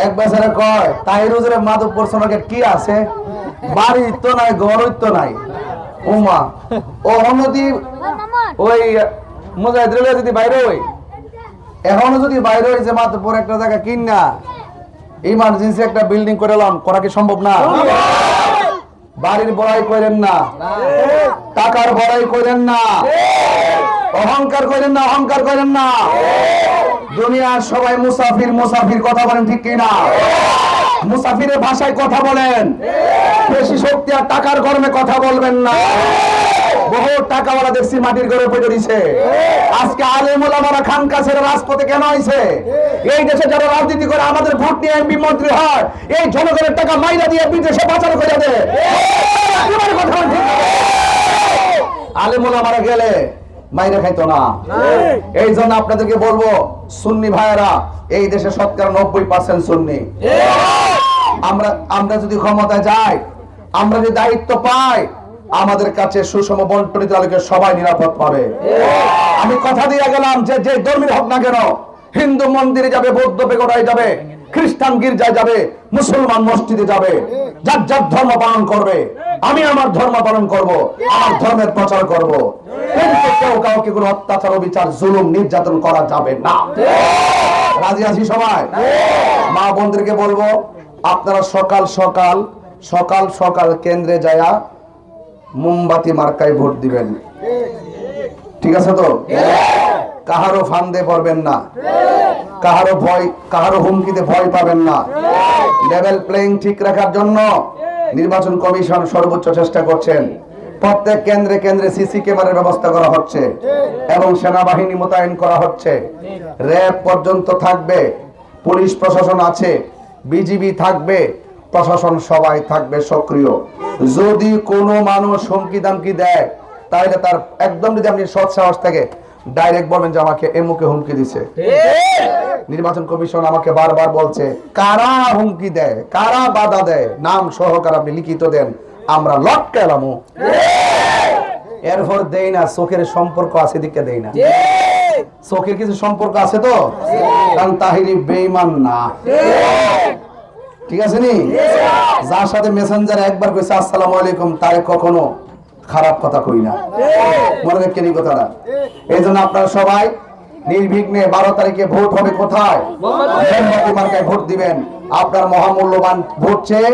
এক বেচারা কয় তাহির হুজুরের মাধবপুর সোনাকে কি আছে, বাড়ি তো নাই, ঘর তো নাই। উমা ও অন্যদি ওই মুজাহিদুল যদি বাইরে হই, এখনো যদি বাইরে হই যে মাধবপুর একটা জায়গা কিন না ইমার্জেন্সি একটা বিল্ডিং করে এলাম, করা কি সম্ভব না? বাড়ির বড়াই করেন না, টাকার বড়াই করেন না, অহংকার করেন না, অহংকার করেন না। দুনিয়ার সবাই মুসাফির মুসাফির কথা বলেন, ঠিক কিনা? মুসাফিরের ভাষায় কথা বলেন, বেশি শক্তি আর টাকার গরমে কথা বলবেন না। বহু টাকাওয়ালা দেখছি মাটির ঘরে পড়ে দিছে। আজকে আলেম ওলামারা খানকা ছেড়ে রাজপথে কেন হইছে? এই দেশে যারা রাজনীতি করে আমাদের ভোট নিয়ে এমপি মন্ত্রী হয়, এই জনগণের টাকা মাইরা দিয়ে বিদেশে পাচার করে দেয়। আলেম ওলামারা গেলে মাইরা খাইতো না। এই জন্য আপনাদেরকে বলবো, সুন্নি ভাইয়েরা, এই দেশে শতকরা 90% সুন্নি। আমরা যদি ক্ষমতায় যাই, আমরা যদি দায়িত্ব পাই, আমাদের কাছে সুষম বন্টনের তালিকা সবাই নিরাপদ পাবে। আমি কথা দিয়ে গেলাম যে যে ধর্মের হোক না কেন, হিন্দু মন্দিরে যাবে, বৌদ্ধ পেগোডায় যাবে, খ্রিস্টান গির্জায় যাবে, মুসলমান মসজিদে যাবে, যার যার ধর্ম পালন করবে। আমি আমার ধর্ম পালন করব, আমার ধর্মের প্রচার করব। কিন্তু কেউ কাউকে কোনো অত্যাচার, অবিচার, জুলুম, নির্যাতন করা যাবে না। রাজি আছি সবাই? মা বোনদেরকে বলবো, আপনারা সকাল সকাল সকাল সকাল কেন্দ্রে যায়া মোমবাতি মার্কায় ভোট দিবেন, ঠিক আছে তো? কাহারও ফান্দে পড়বেন না, কাহারও হুমকিতে ভয় পাবেন না। লেভেল প্লেইং ঠিক রাখার জন্য নির্বাচন কমিশন সর্বোচ্চ চেষ্টা করছেন। প্রত্যেক কেন্দ্রে কেন্দ্রে সিসি ক্যামেরার ব্যবস্থা করা হচ্ছে এবং সেনাবাহিনী মোতায়েন করা হচ্ছে। র্যাব পর্যন্ত থাকবে, পুলিশ প্রশাসন আছে, বিজিবি থাকবে, প্রশাসন সবাই থাকবে সক্রিয়। যদি কোনো মানুষ হুমকি দামকি দেয়, তাহলে তার একদম, যদি আপনি সৎ সাহস থেকে ডাইরেক্ট বলবেন যে আমাকে এমুকে হুমকি দিছে। নির্বাচন কমিশন আমাকে বারবার বলছে, কারা হুমকি দেয়, কারা বাধা দেয়, নাম সহকারে আপনি লিখিত দেন, আমরা লটকালাম। এরপর দেই না, চোখের সম্পর্ক আছে দিকে দেই না। চোখের কিছু সম্পর্ক আছে তো, কারণ তাহিরি বেঈমান না, ঠিক আছে নি? যার সাথে মেসেঞ্জারে একবার কইছে আসসালামু আলাইকুম, তারে কখনো খারাপ কথা কই না। মনে রাখেন এই কথাটা। এই জন্য আপনারা সবাই নির্বিঘ্নে 12 তারিখে ভোট হবে কোথায়? মোমবাতি মার্কায় ভোট দিবেন। আপনার মহামূল্যবান ভোট চেয়ে